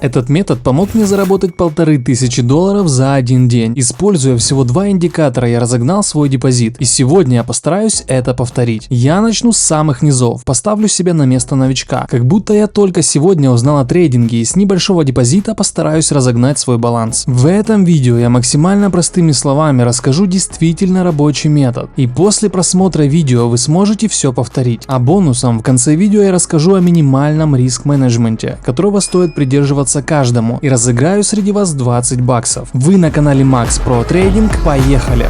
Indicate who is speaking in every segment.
Speaker 1: Этот метод помог мне заработать $1500 за один день. Используя всего 2 индикатора, я разогнал свой депозит, и сегодня я постараюсь это повторить. Я начну с самых низов, поставлю себя на место новичка, как будто я только сегодня узнал о трейдинге, и с небольшого депозита постараюсь разогнать свой баланс. В этом видео я максимально простыми словами расскажу действительно рабочий метод, и после просмотра видео вы сможете все повторить. А бонусом в конце видео я расскажу о минимальном риск-менеджменте, которого стоит придерживаться каждому, и разыграю среди вас 20 баксов. Вы на канале Max Pro Trading, поехали!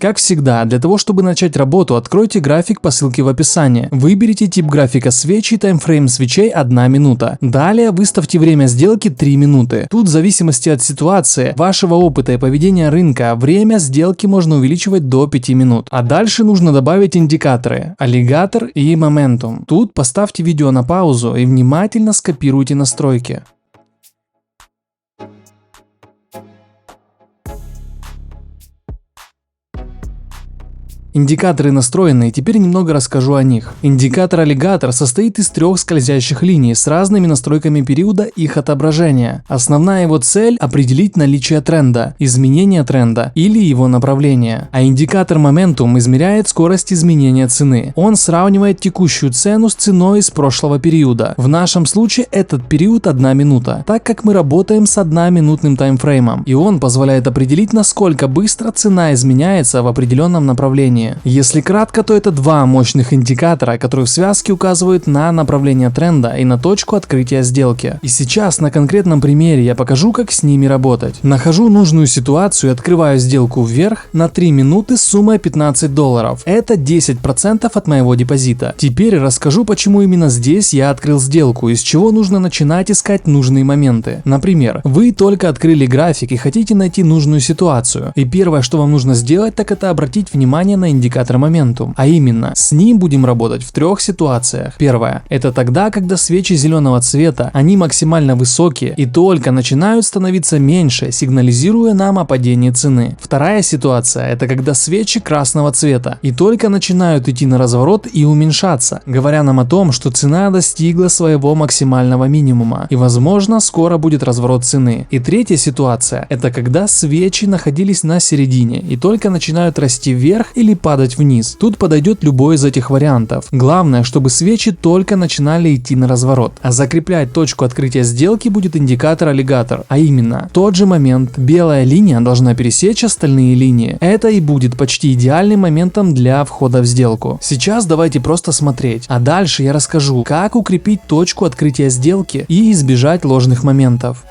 Speaker 1: Как всегда, для того, чтобы начать работу, откройте график по ссылке в описании. Выберите тип графика свечи, таймфрейм свечей 1 минута. Далее выставьте время сделки 3 минуты. Тут в зависимости от ситуации, вашего опыта и поведения рынка, время сделки можно увеличивать до 5 минут. А дальше нужно добавить индикаторы аллигатор и моментум. Тут поставьте видео на паузу и внимательно скопируйте настройки. Индикаторы настроены, и теперь немного расскажу о них. Индикатор аллигатор состоит из 3 скользящих линий с разными настройками периода их отображения. Основная его цель – определить наличие тренда, изменение тренда или его направление. А индикатор моментум измеряет скорость изменения цены. Он сравнивает текущую цену с ценой из прошлого периода. В нашем случае этот период 1 минута, так как мы работаем с 1-минутным таймфреймом, и он позволяет определить, насколько быстро цена изменяется в определенном направлении. Если кратко, то это 2 мощных индикатора, которые в связке указывают на направление тренда и на точку открытия сделки. И сейчас на конкретном примере я покажу, как с ними работать. Нахожу нужную ситуацию и открываю сделку вверх на 3 минуты с суммой $15. Это 10% от моего депозита. Теперь расскажу, почему именно здесь я открыл сделку и с чего нужно начинать искать нужные моменты. Например, вы только открыли график и хотите найти нужную ситуацию. И первое, что вам нужно сделать, так это обратить внимание на индикатор моментум, а именно с ним будем работать в 3 ситуациях. Первое – это тогда, когда свечи зеленого цвета, они максимально высокие и только начинают становиться меньше, сигнализируя нам о падении цены. Вторая ситуация – это когда свечи красного цвета и только начинают идти на разворот и уменьшаться, говоря нам о том, что цена достигла своего максимального минимума и, возможно, скоро будет разворот цены. И третья ситуация – это когда свечи находились на середине и только начинают расти вверх или падать вниз. Тут подойдет любой из этих вариантов. Главное, чтобы свечи только начинали идти на разворот. А закреплять точку открытия сделки будет индикатор аллигатор, а именно, в тот же момент белая линия должна пересечь остальные линии. Это и будет почти идеальным моментом для входа в сделку. Сейчас давайте просто смотреть, а дальше я расскажу, как укрепить точку открытия сделки и избежать ложных моментов.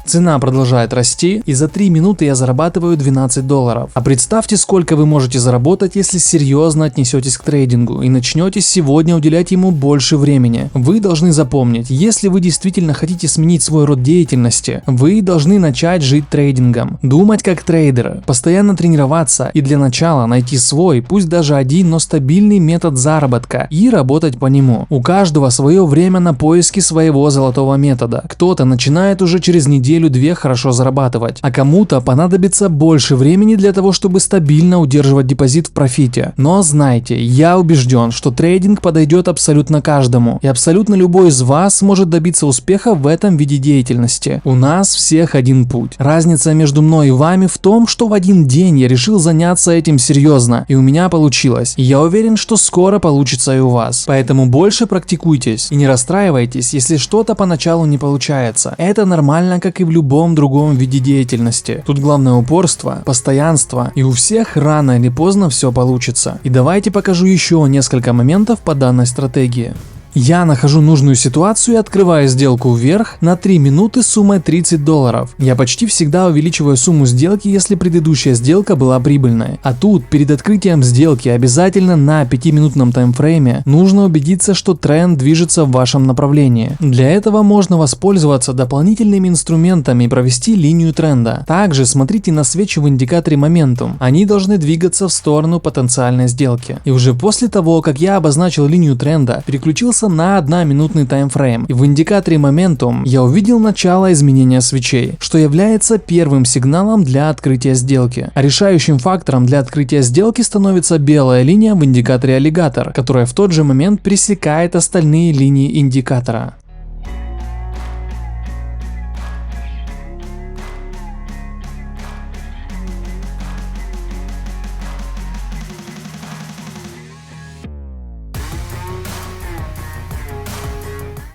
Speaker 1: Цена продолжает расти, и за 3 минуты я зарабатываю $12. А представьте, сколько вы можете заработать, если серьезно отнесетесь к трейдингу и начнете сегодня уделять ему больше времени. Вы должны запомнить, если вы действительно хотите сменить свой род деятельности, вы должны начать жить трейдингом, думать как трейдер, постоянно тренироваться и для начала найти свой, пусть даже один, но стабильный метод заработка и работать по нему. У каждого свое время на поиски своего золотого метода. Кто-то начинает уже через неделю-2 хорошо зарабатывать, а кому-то понадобится больше времени для того, чтобы стабильно удерживать депозит в профите. Но знайте, я убежден, что трейдинг подойдет абсолютно каждому, и абсолютно любой из вас может добиться успеха в этом виде деятельности. У нас всех один путь. Разница между мной и вами в том, что в один день я решил заняться этим серьезно, и у меня получилось. И я уверен, что скоро получится и у вас. Поэтому больше практикуйтесь и не расстраивайтесь, если что-то поначалу не получается. Это нормально, как и в любом другом виде деятельности. Тут главное упорство, постоянство, и у всех рано или поздно все получится. И давайте покажу еще несколько моментов по данной стратегии. Я нахожу нужную ситуацию и открываю сделку вверх на 3 минуты с суммой $30. Я почти всегда увеличиваю сумму сделки, если предыдущая сделка была прибыльной. А тут перед открытием сделки обязательно на 5-минутном таймфрейме нужно убедиться, что тренд движется в вашем направлении. Для этого можно воспользоваться дополнительными инструментами и провести линию тренда. Также смотрите на свечи в индикаторе моментум. Они должны двигаться в сторону потенциальной сделки. И уже после того, как я обозначил линию тренда, переключился ориентировался на 1-минутный таймфрейм, и в индикаторе Momentum я увидел начало изменения свечей, что является первым сигналом для открытия сделки. А решающим фактором для открытия сделки становится белая линия в индикаторе Alligator, которая в тот же момент пересекает остальные линии индикатора.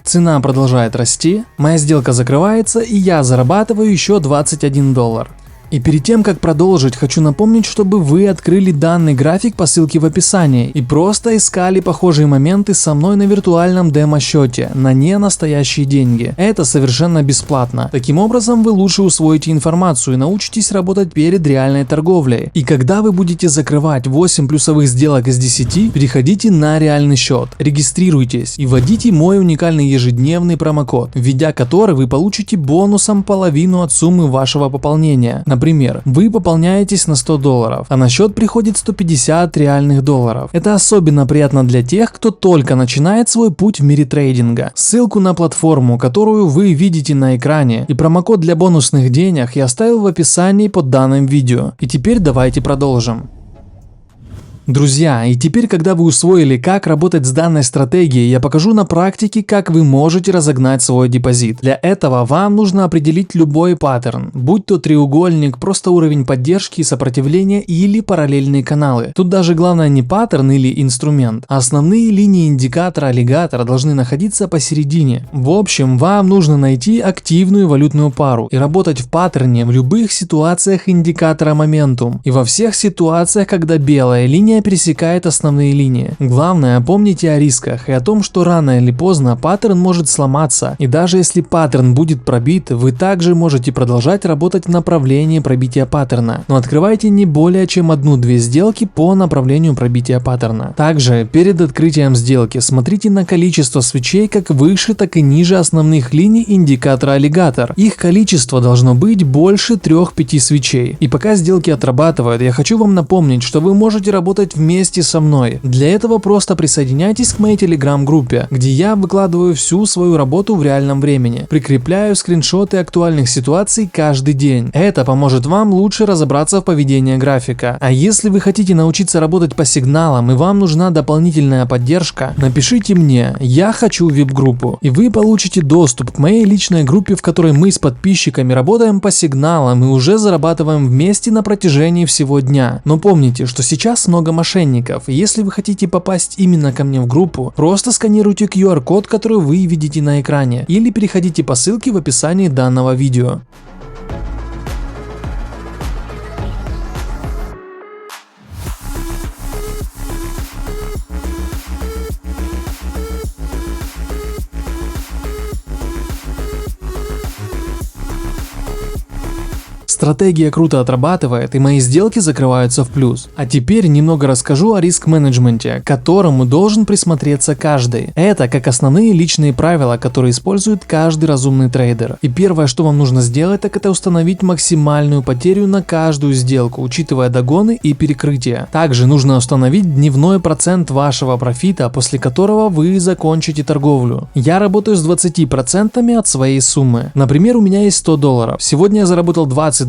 Speaker 1: Цена продолжает расти, моя сделка закрывается, и я зарабатываю еще $21. И перед тем, как продолжить, хочу напомнить, чтобы вы открыли данный график по ссылке в описании и просто искали похожие моменты со мной на виртуальном демо-счете на не настоящие деньги. Это совершенно бесплатно. Таким образом, вы лучше усвоите информацию и научитесь работать перед реальной торговлей. И когда вы будете закрывать 8 плюсовых сделок из 10, переходите на реальный счет, регистрируйтесь и вводите мой уникальный ежедневный промокод, введя который вы получите бонусом половину от суммы вашего пополнения. Например, вы пополняетесь на $100, а на счет приходит 150 реальных долларов. Это особенно приятно для тех, кто только начинает свой путь в мире трейдинга. Ссылку на платформу, которую вы видите на экране, и промокод для бонусных денег я оставил в описании под данным видео. И теперь давайте продолжим. Друзья, и теперь, когда вы усвоили, как работать с данной стратегией, я покажу на практике, как вы можете разогнать свой депозит. Для этого вам нужно определить любой паттерн, будь то треугольник, просто уровень поддержки и сопротивления или параллельные каналы. Тут даже главное не паттерн или инструмент, а основные линии индикатора Alligator должны находиться посередине. В общем, вам нужно найти активную валютную пару и работать в паттерне в любых ситуациях индикатора Momentum и во всех ситуациях, когда белая линия пересекает основные линии. Главное, помните о рисках и о том, что рано или поздно паттерн может сломаться, и даже если паттерн будет пробит, вы также можете продолжать работать в направлении пробития паттерна, но открывайте не более чем 1-2 сделки по направлению пробития паттерна. Также перед открытием сделки смотрите на количество свечей как выше, так и ниже основных линий индикатора Alligator. Их количество должно быть больше 3-5 свечей. И пока сделки отрабатывают, я хочу вам напомнить, что вы можете работать вместе со мной. Для этого просто присоединяйтесь к моей телеграм-группе, где я выкладываю всю свою работу в реальном времени. Прикрепляю скриншоты актуальных ситуаций каждый день. Это поможет вам лучше разобраться в поведении графика. А если вы хотите научиться работать по сигналам и вам нужна дополнительная поддержка, напишите мне, я хочу VIP-группу, и вы получите доступ к моей личной группе, в которой мы с подписчиками работаем по сигналам и уже зарабатываем вместе на протяжении всего дня. Но помните, что сейчас много мошенников. Если вы хотите попасть именно ко мне в группу, просто сканируйте QR-код, который вы видите на экране, или переходите по ссылке в описании данного видео. Стратегия круто отрабатывает, и мои сделки закрываются в плюс. А теперь немного расскажу о риск-менеджменте, к которому должен присмотреться каждый. Это как основные личные правила, которые использует каждый разумный трейдер. И первое, что вам нужно сделать, так это установить максимальную потерю на каждую сделку, учитывая догоны и перекрытия. Также нужно установить дневной процент вашего профита, после которого вы закончите торговлю. Я работаю с 20% от своей суммы. Например, у меня есть $100. Сегодня я заработал $20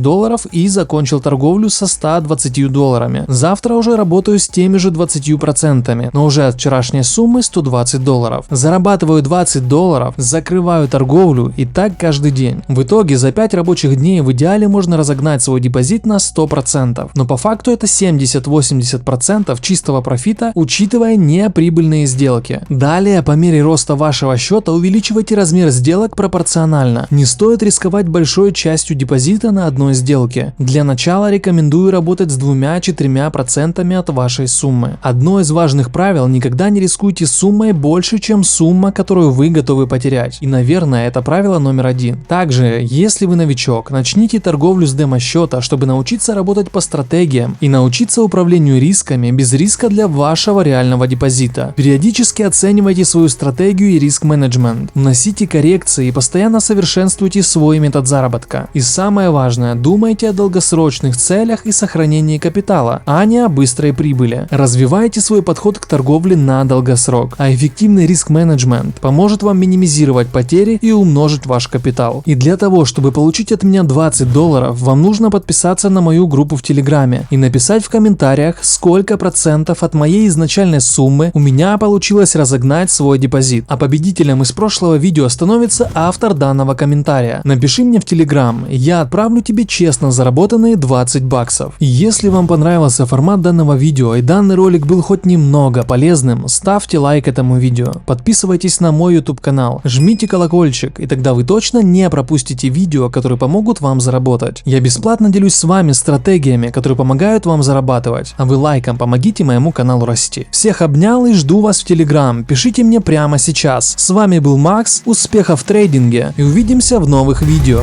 Speaker 1: и закончил торговлю со $120. Завтра уже работаю с теми же 20%, но уже от вчерашней суммы $120. Зарабатываю $20, закрываю торговлю, и так каждый день. В итоге за 5 рабочих дней в идеале можно разогнать свой депозит на 100%, но по факту это 70-80% чистого профита, учитывая неприбыльные сделки. Далее, по мере роста вашего счета, увеличивайте размер сделок пропорционально. Не стоит рисковать большой частью депозита на одной сделке. Для начала рекомендую работать с 2-4% от вашей суммы. Одно из важных правил: никогда не рискуйте суммой больше, чем сумма, которую вы готовы потерять. И, наверное, это правило номер 1. Также, если вы новичок, начните торговлю с демо-счета, чтобы научиться работать по стратегиям и научиться управлению рисками без риска для вашего реального депозита. Периодически оценивайте свою стратегию и риск-менеджмент. Вносите коррекции и постоянно совершенствуйте свой метод заработка. И самое важное, думайте о долгосрочных целях и сохранении капитала, а не о быстрой прибыли. Развивайте свой подход к торговле на долгосрок, а эффективный риск-менеджмент поможет вам минимизировать потери и умножить ваш капитал. И для того, чтобы получить от меня $20, вам нужно подписаться на мою группу в Телеграме и написать в комментариях, сколько процентов от моей изначальной суммы у меня получилось разогнать свой депозит. А победителем из прошлого видео становится автор данного комментария. Напиши мне в Телеграм, я отправлю тебе честно заработанные $20. И если вам понравился формат данного видео и данный ролик был хоть немного полезным, ставьте лайк этому видео, подписывайтесь на мой YouTube канал, жмите колокольчик, и тогда вы точно не пропустите видео, которые помогут вам заработать. Я бесплатно делюсь с вами стратегиями, которые помогают вам зарабатывать, а вы лайком помогите моему каналу расти. Всех обнял и жду вас в Телеграм, пишите мне прямо сейчас. С вами был Макс, успехов в трейдинге и увидимся в новых видео.